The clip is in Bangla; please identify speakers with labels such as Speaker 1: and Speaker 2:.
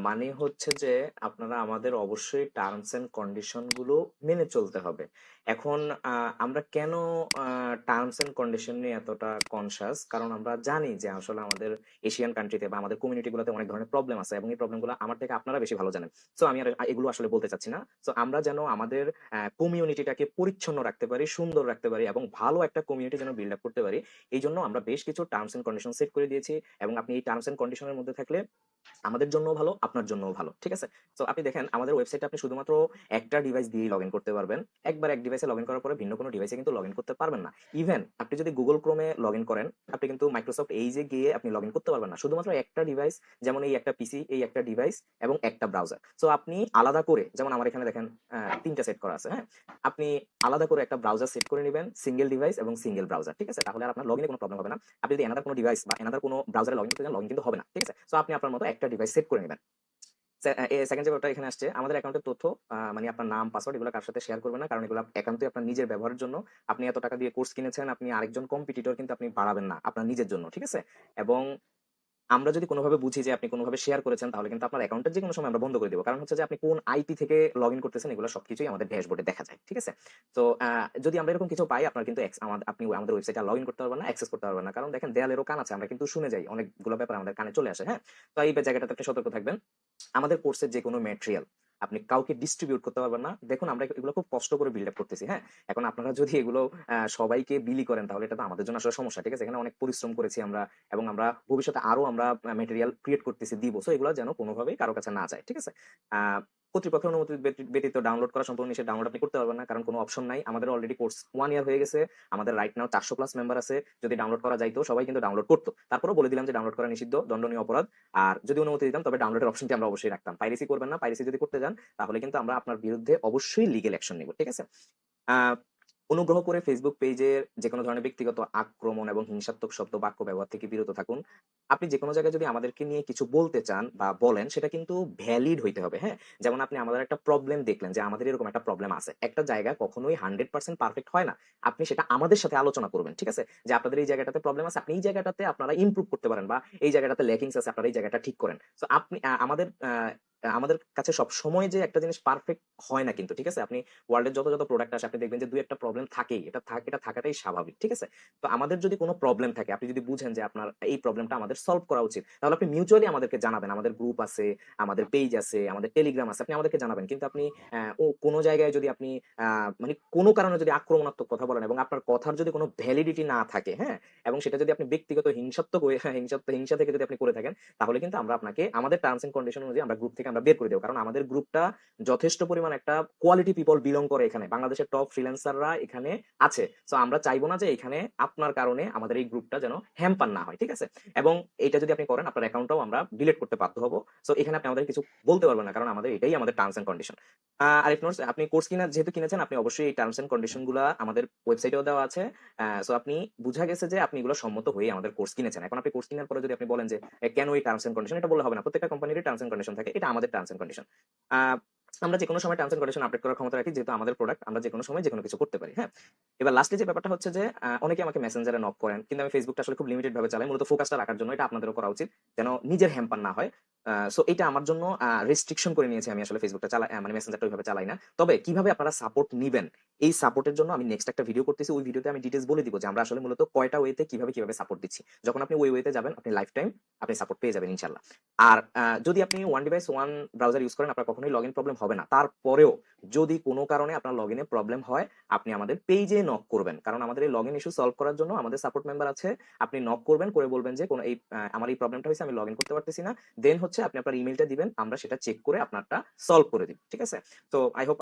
Speaker 1: মানে হচ্ছে যে আপনারা আমাদের অবশ্যই টার্মস এন্ড কন্ডিশন গুলো মেনে চলতে হবে। এখন আমরা কেন টার্মস এন্ড কন্ডিশন নিয়ে এতটা কনসিয়াস? কারণ আমরা জানি যে আসলে আমাদের এশিয়ান কান্ট্রিতে বা আমাদের কমিউনিটি গুলোতে অনেক ধরনের প্রবলেম আছে এবং এই প্রবলেমগুলো আমার থেকে আপনারা বেশি ভালো জানেন। সো আমি আর এগুলো আসলে বলতে চাচ্ছি না। সো আমরা যেন আমাদের কমিউনিটিটাকে পরিচ্ছন্ন রাখতে পারি, সুন্দর রাখতে পারি এবং ভালো একটা কমিউনিটি যেন বিল্ড আপ করতে পারি। এইজন্য আমরা বেশ কিছু টার্মস এন্ড কন্ডিশন সেট করে দিয়েছি এবং আপনি এই টার্মস এন্ড কন্ডিশনের মধ্যে থাকলে আমাদের জন্যও ভালো, আপনার জন্যও ভালো। ঠিক আছে? সো আপনি দেখেন আমাদের ওয়েবসাইটে আপনি শুধুমাত্র একটা ডিভাইস দিয়েই লগইন করতে পারবেন। একবার এক ডিভাইসে লগইন করার পরে ভিন্ন কোনো ডিভাইসে কিন্তু লগইন করতে পারবেন না। ইভেন আপনি যদি Google Chrome এ লগইন করেন, আপনি কিন্তু Microsoft Edge এ গিয়ে আপনি লগইন করতে পারবেন না। শুধুমাত্র একটা ডিভাইস, যেমন এই একটা পিসি, এই একটা ডিভাইস এবং একটা ব্রাউজার। সো আপনি আলাদা করে, যেমন আমার এখানে দেখেন ৩ টা সেট করা আছে, হ্যাঁ? আপনি আলাদা করে একটা ব্রাউজার সেট করে নিবেন, সিঙ্গেল ডিভাইস এবং সিঙ্গেল ব্রাউজার। ঠিক আছে? তাহলে আর আপনার লগইনে কোনো প্রবলেম হবে না। আপনি যদি অ্যানাদার কোনো ডিভাইস বা অ্যানাদার কোনো ব্রাউজারে লগইন করতে যান, লগইন কিন্তু হবে না। ঠিক আছে? সো আপনি আপনার মতো একটা ডিভাইস সেট করে নিবেন। সেকেন্ড যে ব্যাপারটা এখানে আসছে, আমাদের অ্যাকাউন্টের তথ্য মানে আপনার নাম, পাসওয়ার্ড এগুলো কারো সাথে শেয়ার করবেন না। কারণ এগুলো একান্তই আপনার নিজের ব্যবহারের জন্য। আপনি এত টাকা দিয়ে কোর্স কিনেছেন, আপনি আরেকজন কম্পিটিটর কিন্তু আপনি বাড়াবেন না আপনার নিজের জন্য। ঠিক আছে? এবং আমরা যদি কোনোভাবে বুঝি যে আপনি কোনোভাবে শেয়ার করেছেন, তাহলে কিন্তু আপনার অ্যাকাউন্টটা যেকোনো সময় আমরা বন্ধ করে দিব। কারণ হচ্ছে যে আপনি কোন আইপি থেকে লগইন করতেছেন এগুলো সবকিছুই আমাদের ড্যাশবোর্ডে দেখা যায়। ঠিক আছে? তো যদি আমরা এরকম কিছু পাই, আপনার কিন্তু আপনি আমাদের ওয়েবসাইটে আর লগইন করতে পারবেন না, অ্যাক্সেস করতে পারবেন না। কারণ দেখেন দেয়ালেরও কান আছে। আমরা কিন্তু শুনে যাই। অনেকগুলো ব্যাপার আমাদের কানে চলে আসে, হ্যাঁ? তো এই জায়গাটাতে আপনি সতর্ক থাকবেন। আমাদের কোর্সের যেকোনো ম্যাটেরিয়াল আপনি কাউকে ডিস্ট্রিবিউট করতে পারবেন না। দেখুন আমরা এগুলো খুব কষ্ট করে বিল্ড আপ করতেছি, হ্যাঁ? এখন আপনারা যদি এগুলো সবাইকে বিলি করেন তাহলে এটা তো আমাদের জন্য আসলে সমস্যা। ঠিক আছে? এখানে অনেক পরিশ্রম করেছি আমরা এবং আমরা ভবিষ্যতে আরো আমরা ম্যাটেরিয়াল ক্রিয়েট করতেছি, দিব। সো এগুলো যেন কোনোভাবেই কারো কাছে না যায়। ঠিক আছে? আ কর্তৃপক্ষের অনুমতি ব্যতীত ডাউনলোড করা সম্পূর্ণ নিষেধ। ডাউনলোড আপনি করতে পারবেন না। কারণ কোনো অপশন নাই। আমাদের অলরেডি কোর্স 1 ইয়ার হয়ে গেছে। আমাদের রাইট নাও 400 প্লাস মেম্বার আছে। যদি ডাউনলোড করা যাইতো সবাই কিন্তু ডাউনলোড করত। তারপরেও বলে দিলাম যে ডাউনলোড করা নিষিদ্ধ, দণ্ডনীয় অপরাধ। আর যদি অনুমতি দিতাম তবে ডাউনলোডের অপশনটি আমরা অবশ্যই রাখতাম। পাইরেসি করবেন না। পাইরেসি যদি করতে যান তাহলে কিন্তু আমরা আপনার বিরুদ্ধে অবশ্যই লিগ্যাল অ্যাকশন নিব। ঠিক আছে? আ অনুগ্রহ করে ফেসবুক পেজের যেকোনো ধরনের ব্যক্তিগত আক্রমণ এবং হিংসাত্মক শব্দ, বাক্য ব্যবহার থেকে বিরত থাকুন। আপনি যেকোনো জায়গায় যদি আমাদেরকে নিয়ে কিছু বলতে চান বা বলেন সেটা কিন্তু ভ্যালিড হইতে হবে, হ্যাঁ? যেমন আপনি আমাদের একটা প্রবলেম দেখলেন যে আমাদের এরকম একটা প্রবলেম আছে। একটা জায়গা কখনোই 100% পারফেক্ট হয় না। আপনি সেটা আমাদের সাথে আলোচনা করবেন। ঠিক আছে? যে আপনাদের এই জায়গাটাতে প্রবলেম আছে। আপনি এই জায়গাটাতে আপনারা ইমপ্রুভ করতে পারেন বা এই জায়গাটাতে ল্যাকিংস আছে, আপনারা এই জায়গাটা ঠিক করেন। সো আপনি আমাদের কাছে সবসময় যে একটা জিনিস পারফেক্ট হয় না কিন্তু। ঠিক আছে? আপনি ওয়ার্ল্ডের যত প্রোডাক্ট আসে আপনি দেখবেন যে ২-১ টা প্রবলেম থাকেই। এটা থাকাটাই স্বাভাবিক। ঠিক আছে? তো আমাদের যদি কোনো প্রবলেম থাকে, আপনি যদি বুঝেন যে আপনার এই প্রবলেমটা আমাদের সলভ করা উচিত, তাহলে আপনি মিউচুয়ালি আমাদেরকে জানাবেন। আমাদের গ্রুপ আছে, আমাদের পেজ আছে, আমাদের টেলিগ্রাম আছে। আপনি আমাদেরকে জানাবেন। কিন্তু আপনি কোনো জায়গায় যদি আপনি আ মানে কোনো কারণে যদি আক্রমণাত্মক কথা বলেন এবং আপনার কথার যদি কোনো ভ্যালিডিটি না থাকে, হ্যাঁ? এবং সেটা যদি আপনি ব্যক্তিগত হিংসাত্মক হয়ে হিংসা থেকে যদি আপনি করে থাকেন, তাহলে কিন্তু আমরা আপনাকে আমাদের টার্মস এন্ড কন্ডিশন অনুযায়ী আমরা গ্রুপ থেকে আমরা বের করে দেব। কারণ আমাদের গ্রুপটা যথেষ্ট পরিমাণ একটা কোয়ালিটি পিপল বিলং করে এখানে। বাংলাদেশের টপ ফ্রিল্যান্সাররা এখানে আছে। সো আমরা চাইবো না যে এখানে আপনার কারণে আমাদের এই গ্রুপটা যেন হ্যাম্পার না হয়। ঠিক আছে? এবং এইটা যদি আপনি করেন আপনার অ্যাকাউন্টটাও আমরা ডিলিট করতে বাধ্য হব। সো এখানে আপনি আমাদের কিছু বলতে পারবেন না। কারণ এটাই আমাদের terms and condition. Arif notes, আপনি কোর্স যেহেতু কিনেছেন আপনি অবশ্যই এই টার্মস এন্ড কন্ডিশন গুলা আমাদের ওয়েবসাইটেও দেওয়া আছে। সো আপনি বুঝা গেছে যে আপনি এগুলো সম্মত হয়েই আমাদের কোর্স কিনেছেন। এখন আপনি কোর্স কেনার পরে যদি আপনি বলেন যে কেন এই টার্মস এন্ড কন্ডিশন, এটা বললে হবে না। প্রত্যেকটা কোম্পানিরই টার্মস এন্ড কন্ডিশন থাকে। এটা আমাদের টার্মস এন্ড কন্ডিশন। আ আমরা যেকোনো সময় টার্মস এন্ড কন্ডিশন আপডেট করার ক্ষমতা রাখি, যেহেতু আমাদের প্রোডাক্ট আমরা যেকোনো সময় যেকোনো কিছু করতে পারি, হ্যাঁ? এবার লাস্টলি যে ব্যাপারটা হচ্ছে যে অনেকে আমাকে মেসেঞ্জারে নক করেন। কিন্তু আমি ফেসবুকটা আসলে খুব লিমিটেড ভাবে চালাই। মূলত ফোকাসটা রাখার জন্য। এটা আপনাদেরও করা উচিত। যেন নিজের হ্যাম্পার না হয়। সো এটা আমার জন্য রেস্ট্রিকশন করে নিয়েছি, আমি আসলে ফেসবুকটা মানে মেসেঞ্জারটা ওইভাবে চালাই না। তবে কিভাবে আপনারা সাপোর্ট নিবেন, এই সাপোর্টের জন্য আমি নেক্সট একটা ভিডিও করতেছি। ওই ভিডিওতে আমি ডিটেইলস বলে দিব যে আমরা আসলে মূলত কয়টা ওয়েতে কিভাবে সাপোর্ট দিচ্ছি। যখন আপনি ওই ওয়েতে যাবেন আপনি লাইফ টাইম আপনি সাপোর্ট পেয়ে যাবেন ইনশাআল্লাহ। আর যদি আপনি one device one browser use করেন আপনার কখনোই লগইন প্রবলেম হবে না। তারপরেও যদি কোনো কারণে আপনার লগইনে প্রবলেম হয়, আপনি আমাদের পেজে নক করবেন। কারণ আমাদের এই লগইন ইস্যু সলভ করার জন্য আমাদের সাপোর্ট মেম্বার আছে। আপনি নক করবেন, করে বলবেন যে কোনো আমার এই প্রবলেমটা হইছে, আমি লগইন করতে পারতেছি না। দেন হচ্ছে আপনি আপনার ইমেইলটা দিবেন। আমরা সেটা চেক করে আপনারটা সলভ করে দিব। ঠিক আছে? তো আই হোপ